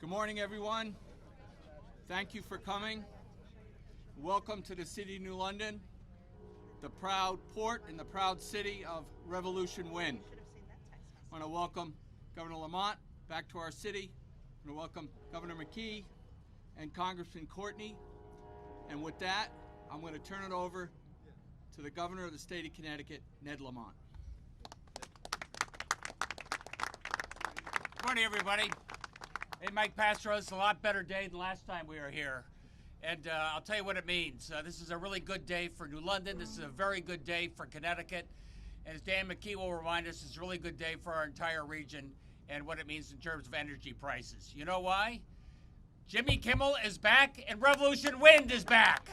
Good morning, everyone. Thank you for coming. Welcome to the City of New London, the proud port and the proud city of Revolution Wind. I want to welcome Governor Lamont back to our city. I want to welcome Governor McKee and Congressman Courtney. And with that, I'm going to turn it over to the Governor of the state of Connecticut, Ned Lamont. Good morning, everybody. Hey, Mike Pastro, it's a lot better day than last time we were here. And I'll tell you what it means. This is a really good day for New London. This is a very good day for Connecticut. And as Dan McKee will remind us, it's a really good day for our entire region and what it means in terms of energy prices. You know why? Jimmy Kimmel is back and Revolution Wind is back.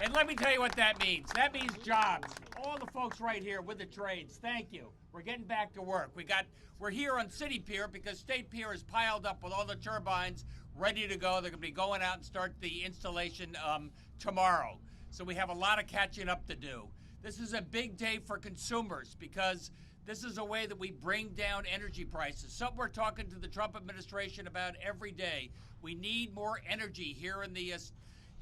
And let me tell you what that means. That means jobs. All the folks right here with the trades, thank you. We're getting back to work. We're here on City Pier because State Pier is piled up with all the turbines ready to go. They're going to be going out and start the installation tomorrow. So we have a lot of catching up to do. This is a big day for consumers because this is a way that we bring down energy prices. Something we're talking to the Trump administration about every day. We need more energy here in the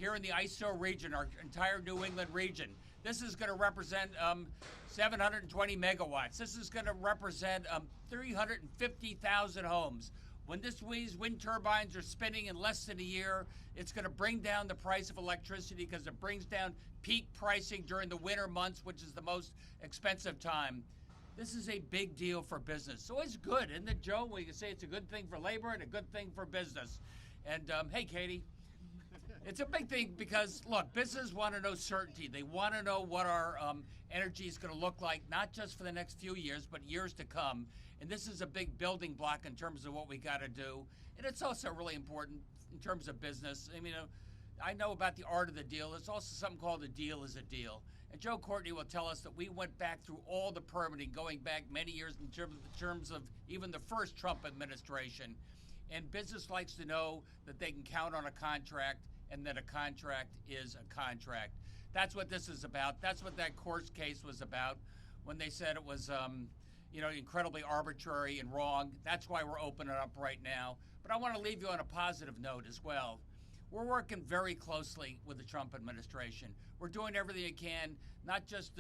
ISO region, our entire New England region. This is going to represent 720 megawatts. This is going to represent 350,000 homes. When these wind turbines are spinning in less than a year, it's going to bring down the price of electricity because it brings down peak pricing during the winter months, which is the most expensive time. This is a big deal for business. It's always good, isn't it, Joe? We can say it's a good thing for labor and a good thing for business. And hey, Katie. It's a big thing because, look, businesses want to know certainty. They want to know what our energy is going to look like, not just for the next few years, but years to come. And this is a big building block in terms of what we got to do. And it's also really important in terms of business. I mean, I know about the art of the deal. There's also something called a deal is a deal. And Joe Courtney will tell us that we went back through all the permitting, going back many years in terms of even the first Trump administration. And business likes to know that they can count on a contract and that a contract is a contract. That's what this is about. That's what that court case was about when they said it was, incredibly arbitrary and wrong. That's why we're opening it up right now. But I want to leave you on a positive note as well. We're working very closely with the Trump administration. We're doing everything we can, not just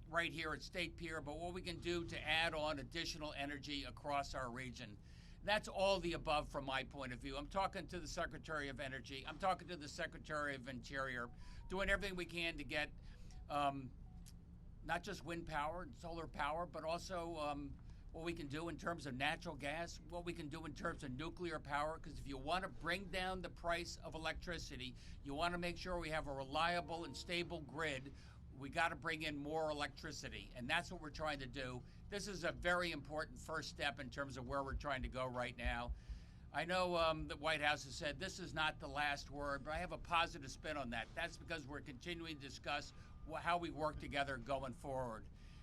right here at State Pier, but what we can do to add on additional energy across our region. That's all the above from my point of view. I'm talking to the Secretary of Energy. I'm talking to the Secretary of Interior, doing everything we can to get not just wind power and solar power, but also what we can do in terms of natural gas, what we can do in terms of nuclear power, because if you want to bring down the price of electricity, you want to make sure we have a reliable and stable grid. We got to bring in more electricity, and that's what we're trying to do. This is a very important first step in terms of where we're trying to go right now. I know the White House has said this is not the last word, but I have a positive spin on that. That's because we're continuing to discuss how we work together going forward.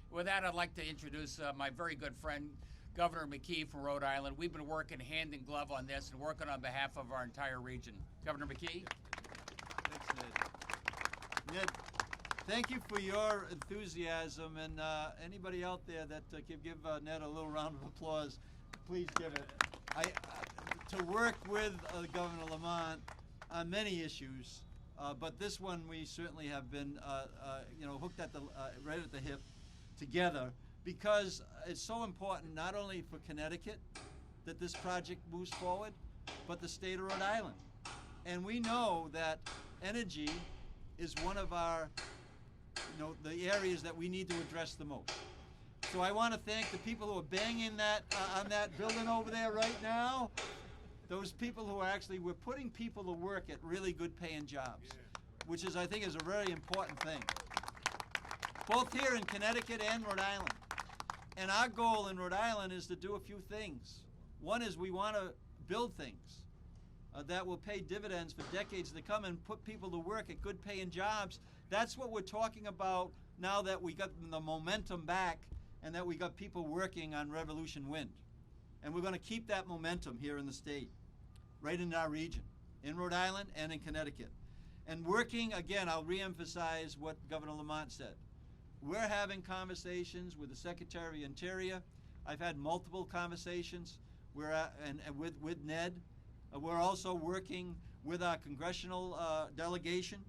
With that, I'd like to introduce my very good friend, Governor McKee from Rhode Island. We've been working hand in glove on this and working on behalf of our entire region. Governor McKee? Thanks, Ned. Ned, thank you for your enthusiasm, and anybody out there that could give Ned a little round of applause, please give it. To work with Governor Lamont on many issues, but this one we certainly have been, hooked at right at the hip together, because it's so important not only for Connecticut that this project moves forward, but the state of Rhode Island. And we know that energy is one of our the areas that we need to address the most. So I want to thank the people who are banging that on that building over there right now. Those people who are we're putting people to work at really good paying jobs, which is, I think, is a very important thing. Both here in Connecticut and Rhode Island. And our goal in Rhode Island is to do a few things. One is we want to build things that will pay dividends for decades to come and put people to work at good paying jobs. That's what we're talking about now that we got the momentum back and that we got people working on Revolution Wind. And we're going to keep that momentum here in the state, right in our region, in Rhode Island and in Connecticut. And working, again, I'll reemphasize what Governor Lamont said. We're having conversations with the Secretary of Interior. I've had multiple conversations with Ned We're also working with our congressional delegation.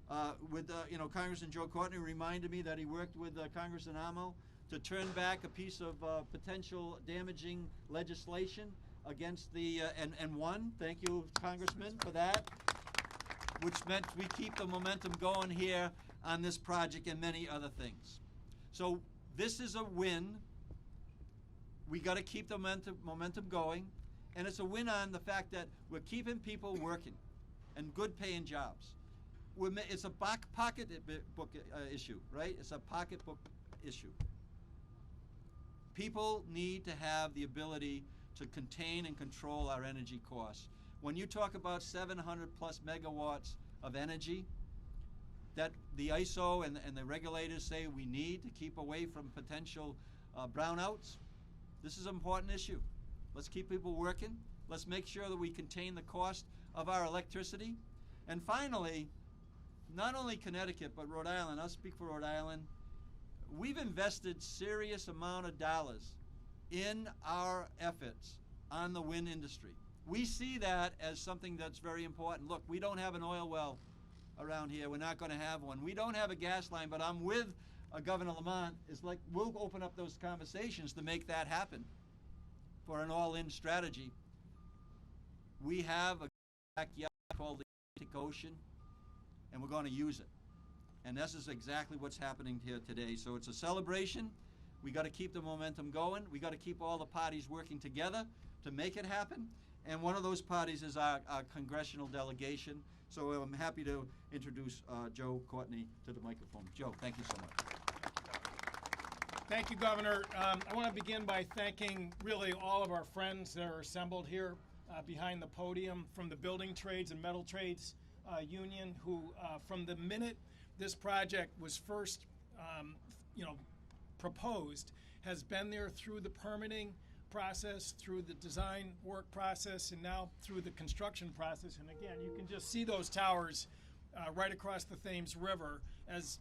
Congressman Joe Courtney reminded me that he worked with Congressman Amo to turn back a piece of potential damaging legislation against the, and won. Thank you, Congressman, for that, which meant we keep the momentum going here on this project and many other things. So this is a win. We got to keep the momentum going, and it's a win on the fact that we're keeping people working and good paying jobs. It's a pocketbook issue, right? It's a pocketbook issue. People need to have the ability to contain and control our energy costs. When you talk about 700 plus megawatts of energy that the ISO and the regulators say we need to keep away from potential brownouts, this is an important issue. Let's keep people working. Let's make sure that we contain the cost of our electricity. And finally, not only Connecticut, but Rhode Island, I'll speak for Rhode Island, we've invested serious amount of dollars in our efforts on the wind industry. We see that as something that's very important. Look, we don't have an oil well around here. We're not going to have one. We don't have a gas line, but I'm with Governor Lamont. It's like we'll open up those conversations to make that happen for an all-in strategy. We have a backyard called the Atlantic Ocean, and we're going to use it. And this is exactly what's happening here today. So it's a celebration. We got to keep the momentum going. We got to keep all the parties working together to make it happen. And one of those parties is our congressional delegation. So I'm happy to introduce Joe Courtney to the microphone. Joe, thank you so much. Thank you, Governor. I want to begin by thanking really all of our friends that are assembled here behind the podium from the Building Trades and Metal Trades Union, who from the minute this project was first proposed, has been there through the permitting process, through the design work process, and now through the construction process. And again, you can just see those towers right across the Thames River as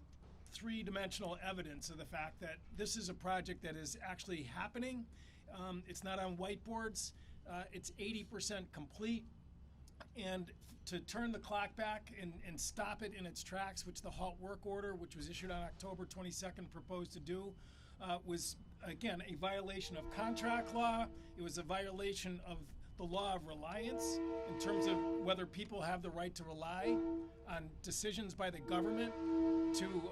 three-dimensional evidence of the fact that this is a project that is actually happening. It's not on whiteboards. It's 80% complete. And to turn the clock back and stop it in its tracks, which the halt work order, which was issued on October 22nd, proposed to do, was, again, a violation of contract law. It was a violation of the law of reliance in terms of whether people have the right to rely on decisions by the government to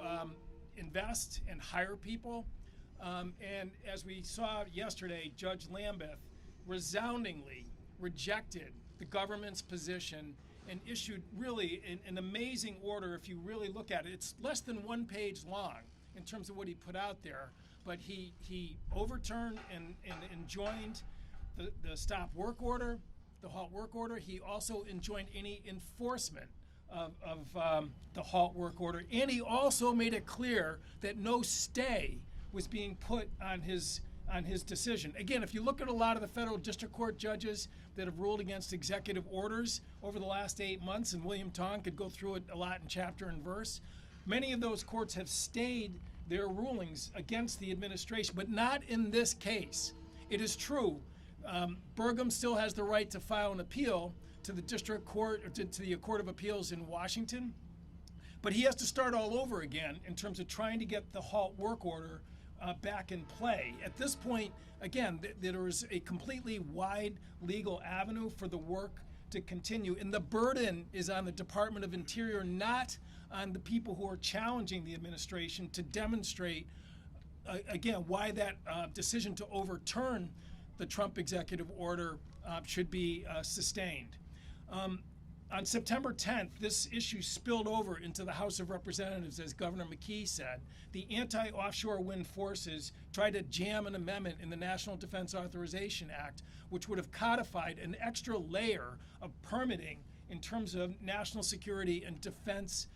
invest and hire people. And as we saw yesterday, Judge Lambeth resoundingly rejected the government's position and issued really an amazing order. If you really look at it, it's less than 1 page long in terms of what he put out there, but he overturned and enjoined the stop work order, the halt work order. He also enjoined any enforcement of the halt work order, and he also made it clear that no stay was being put on his decision. Again, if you look at a lot of the federal district court judges that have ruled against executive orders over the last 8 months, and William Tong could go through it a lot in chapter and verse, many of those courts have stayed their rulings against the administration, but not in this case. It is true, Burgum still has the right to file an appeal to the district court, or to the Court of Appeals in Washington, but he has to start all over again in terms of trying to get the halt work order back in play. At this point, again, there is a completely wide legal avenue for the work to continue, and the burden is on the Department of Interior, not on the people who are challenging the administration, to demonstrate, again, why that decision to overturn the Trump executive order should be sustained. On September 10th, this issue spilled over into the House of Representatives, as Governor McKee said. The anti-offshore wind forces tried to jam an amendment in the National Defense Authorization Act, which would have codified an extra layer of permitting in terms of national security and defense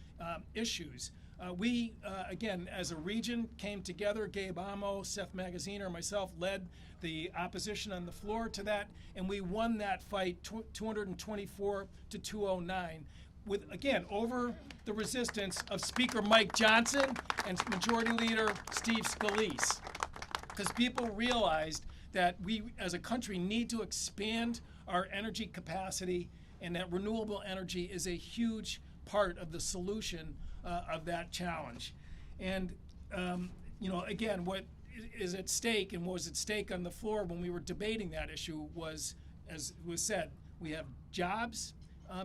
issues. We, again, as a region, came together. Gabe Amo, Seth Magaziner, and myself led the opposition on the floor to that, and we won that fight 224 to 209, with, again, over the resistance of Speaker Mike Johnson and Majority Leader Steve Scalise, because people realized that we, as a country, need to expand our energy capacity, and that renewable energy is a huge part of the solution of that challenge. And again, what is at stake and was at stake on the floor when we were debating that issue was, as was said, we have jobs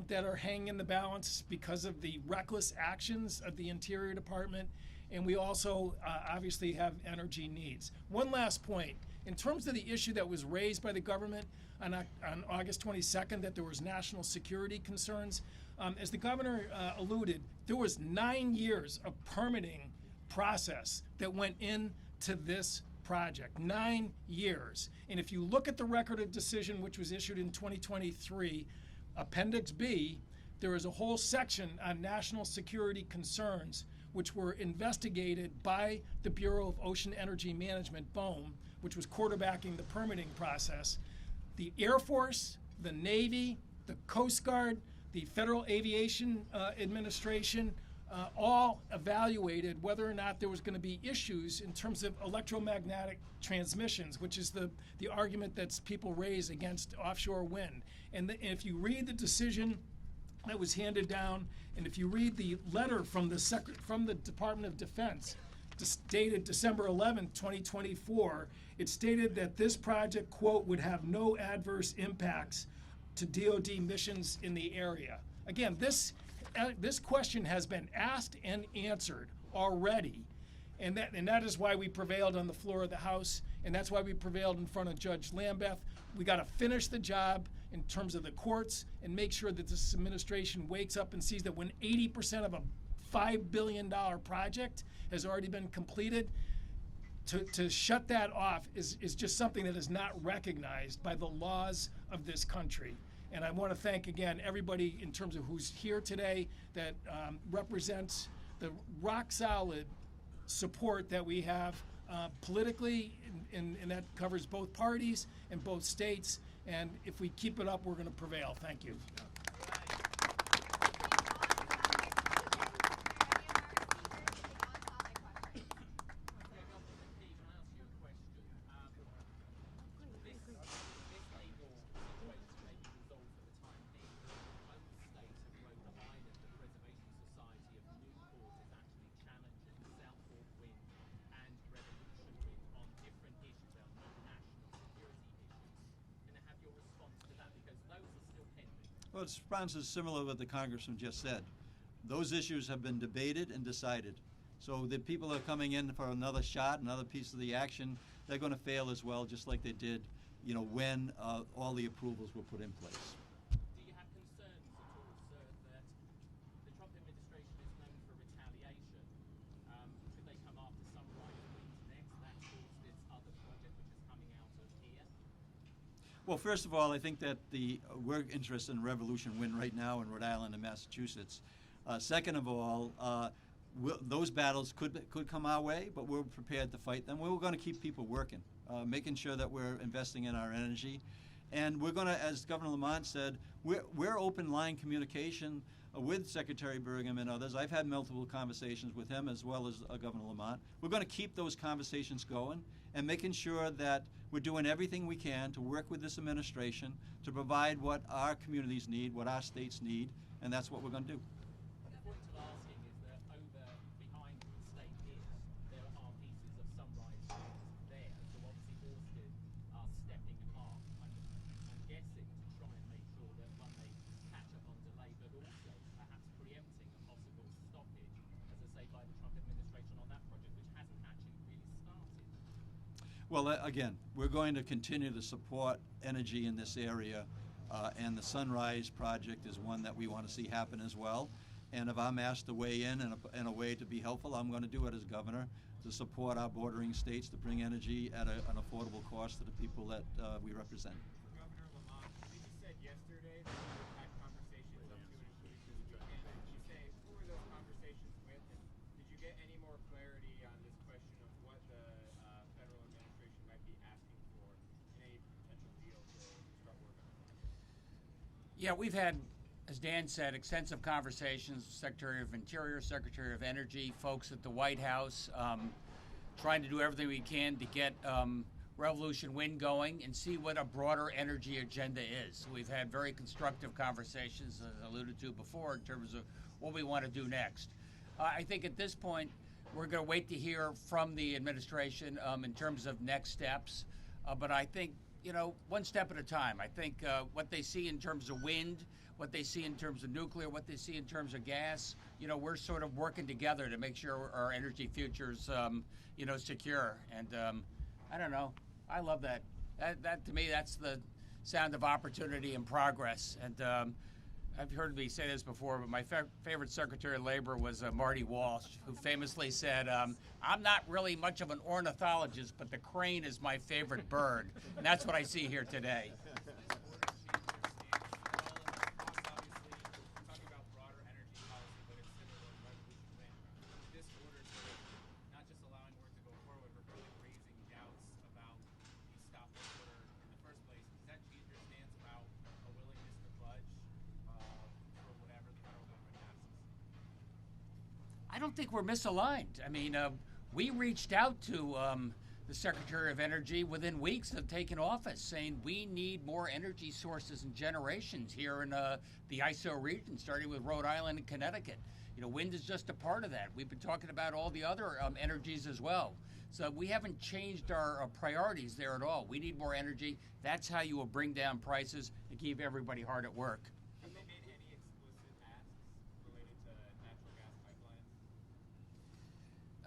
that are hanging in the balance because of the reckless actions of the Interior Department, and we also obviously have energy needs. One last point, in terms of the issue that was raised by the government on August 22nd, that there was national security concerns, as the governor alluded, there was 9 years of permitting process that went into this project, 9 years. And if you look at the record of decision, which was issued in 2023, Appendix B, there is a whole section on national security concerns which were investigated by the Bureau of Ocean Energy Management, BOEM, which was quarterbacking the permitting process. The Air Force, the Navy, the Coast Guard, the Federal Aviation Administration, all evaluated whether or not there was going to be issues in terms of electromagnetic transmissions, which is the argument that people raise against offshore wind. And if you read the decision that was handed down, and if you read the letter from the Department of Defense, dated December 11, 2024, it stated that this project, quote, would have no adverse impacts to DoD missions in the area. Again, this question has been asked and answered already, and that is why we prevailed on the floor of the House, and that's why we prevailed in front of Judge Lambeth. We got to finish the job in terms of the courts and make sure that this administration wakes up and sees that when 80% of a $5 billion project has already been completed, to shut that off is just something that is not recognized by the laws of this country. And I want to thank again everybody in terms of who's here today that represents the rock solid support that we have politically, and that covers both parties and both states. And if we keep it up, we're going to prevail. Thank you. Well, its response is similar to what the Congressman just said. Those issues have been debated and decided. So the people that are coming in for another shot, another piece of the action, they're going to fail as well, just like they did, when all the approvals were put in place. Do you have concerns at all, sir, that the Trump administration is known for retaliation? Could they come after Sunrise Wind next? That caused this other project which is coming out of here. Well, first of all, I think that we're interested in Revolution Wind right now in Rhode Island and Massachusetts. Second of all, those battles could come our way, but we're prepared to fight them. We're going to keep people working, making sure that we're investing in our energy. And we're going to, as Governor Lamont said, we're open line communication with Secretary Burgum and others. I've had multiple conversations with him as well as Governor Lamont. We're going to keep those conversations going and making sure that we're doing everything we can to work with this administration to provide what our communities need, what our states need, and that's what we're going to do. The point of asking is that behind the state here, there are pieces of Sunrise Wind there. So obviously Austin are stepping up, I'm guessing, to try and make sure that when they catch up on delay, but also perhaps preempting a possible stoppage, as I say, by the Trump administration on that project, which hasn't actually really started. Well, again, we're going to continue to support energy in this area, and the Sunrise project is one that we want to see happen as well. And if I'm asked to weigh in a way to be helpful, I'm going to do it as governor to support our bordering states to bring energy at an affordable cost to the people that we represent. Governor Lamont, I think you said yesterday that you had conversations up to and including this weekend. Did you say who were those conversations with, and did you get any more clarity on this question of what the federal administration might be asking for in any potential deal to start working on this? Yeah, we've had, as Dan said, extensive conversations with Secretary of Interior, Secretary of Energy, folks at the White House, trying to do everything we can to get Revolution Wind going and see what a broader energy agenda is. We've had very constructive conversations, as I alluded to before, in terms of what we want to do next. I think at this point, we're going to wait to hear from the administration in terms of next steps. But I think, one step at a time. I think what they see in terms of wind, what they see in terms of nuclear, what they see in terms of gas, we're sort of working together to make sure our energy future's, secure. And I don't know. I love that. That to me, that's the sound of opportunity and progress. And I've heard me say this before, but my favorite Secretary of Labor was Marty Walsh, who famously said, I'm not really much of an ornithologist, but the crane is my favorite bird. And that's what I see here today. I don't think we're misaligned. I mean, we reached out to the Secretary of Energy within weeks of taking office, saying we need more energy sources and generations here in the ISO region, starting with Rhode Island and Connecticut. Wind is just a part of that. We've been talking about all the other energies as well. So we haven't changed our priorities there at all. We need more energy. That's how you will bring down prices and keep everybody hard at work. Have they made any explicit asks related to natural gas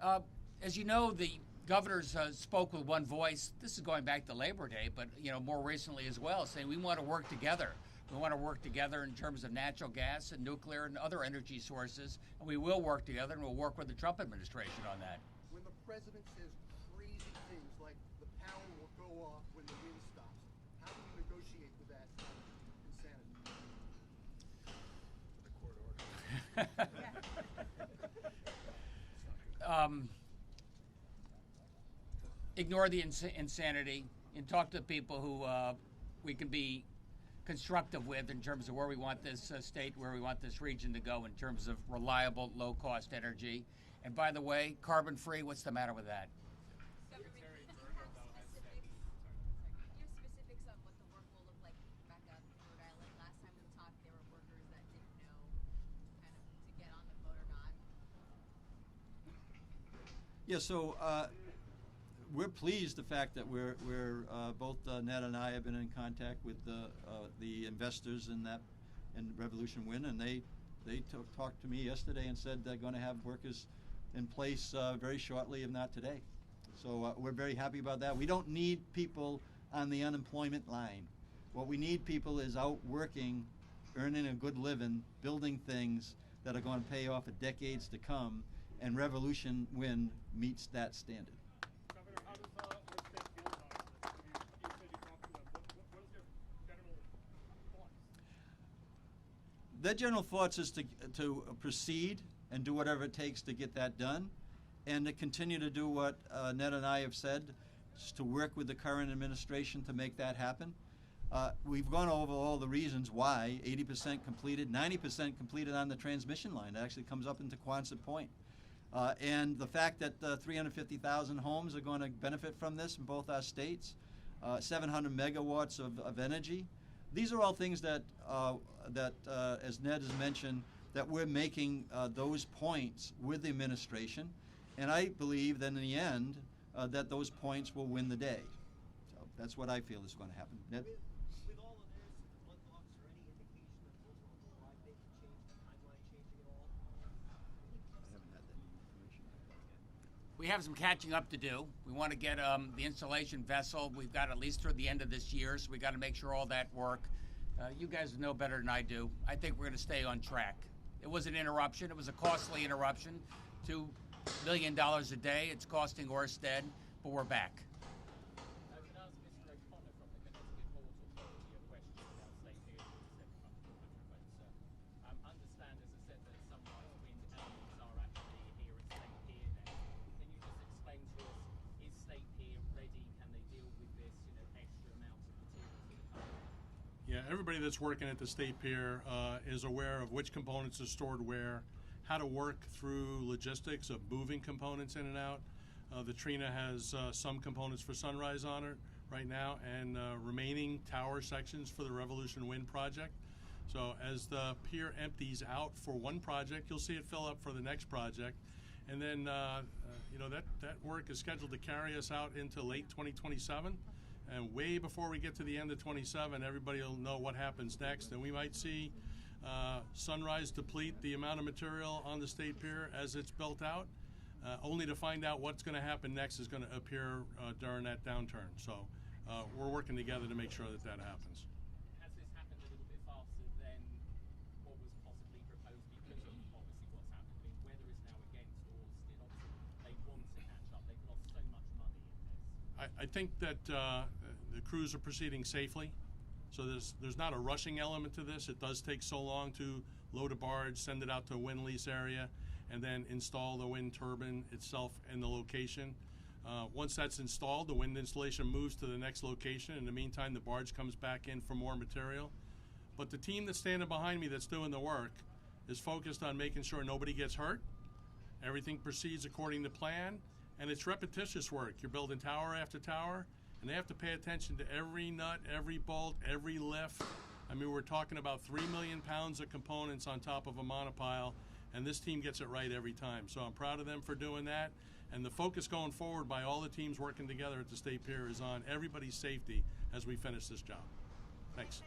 pipelines? As you know, the governors spoke with one voice. This is going back to Labor Day, but more recently as well, saying we want to work together. We want to work together in terms of natural gas and nuclear and other energy sources, and we will work together, and we'll work with the Trump administration on that. When the president says crazy things like the power will go off when the wind stops, how do you negotiate with that insanity? Ignore the insanity and talk to people who we can be constructive with in terms of where we want this state, where we want this region to go in terms of reliable, low-cost energy. And by the way, carbon-free, what's the matter with that? Government, do you have specifics on what the work will look like back up in Rhode Island? Last time we talked, there were workers that didn't know kind of to get on the boat or not. Yeah, so we're pleased the fact that we're both Ned and I have been in contact with the investors in Revolution Wind, and they talked to me yesterday and said they're going to have workers in place very shortly, if not today. So we're very happy about that. We don't need people on the unemployment line. What we need people is out working, earning a good living, building things that are going to pay off for decades to come, and Revolution Wind meets that standard. Governor, how does your state feel about this? You said you talked to them. What is your general thoughts? Their general thoughts is to proceed and do whatever it takes to get that done, and to continue to do what Ned and I have said, is to work with the current administration to make that happen. We've gone over all the reasons why. 80% completed, 90% completed on the transmission line. It actually comes up into Quonset Point. And the fact that 350,000 homes are going to benefit from this in both our states, 700 megawatts of energy. These are all things that, as Ned has mentioned, that we're making those points with the administration. And I believe that in the end, that those points will win the day. So that's what I feel is going to happen. Ned? With all of this, what thoughts or any indication that those will apply, they can change the timeline changing at all? I haven't had that information. We have some catching up to do. We want to get the installation vessel. We've got at least through the end of this year, so we got to make sure all that work. You guys know better than I do. I think we're going to stay on track. It was an interruption. It was a costly interruption. $2 million a day. It's costing Orsted, but we're back. I can ask Mr. O'Connor from the Connecticut Port Authority a question about state aid and 700 votes. Understand, as I said, that some light wind elements are actually here at State Pier now. Can you just explain to us, is State Pier ready? Can they deal with this, extra amount of materials that are coming? Yeah, everybody that's working at the State Pier is aware of which components are stored where, how to work through logistics of moving components in and out. The Trina has some components for Sunrise on it right now, and remaining tower sections for the Revolution Wind project. So as the pier empties out for one project, you'll see it fill up for the next project. And then, that work is scheduled to carry us out into late 2027. And way before we get to the end of 27, everybody will know what happens next. And we might see Sunrise deplete the amount of material on the state pier as it's built out, only to find out what's going to happen next is going to appear during that downturn. So we're working together to make sure that that happens. Has this happened a little bit faster than what was possibly proposed because of obviously what's happened? I mean, weather is now against or still obviously they want to catch up. They've lost so much money in this. I think that the crews are proceeding safely. So there's not a rushing element to this. It does take so long to load a barge, send it out to a wind lease area, and then install the wind turbine itself in the location. Once that's installed, the wind installation moves to the next location. In the meantime, the barge comes back in for more material. But the team that's standing behind me that's doing the work is focused on making sure nobody gets hurt. Everything proceeds according to plan, and it's repetitious work. You're building tower after tower, and they have to pay attention to every nut, every bolt, every lift. I mean, we're talking about 3 million pounds of components on top of a monopile, and this team gets it right every time. So I'm proud of them for doing that. And the focus going forward by all the teams working together at the State Pier is on everybody's safety as we finish this job. Thanks.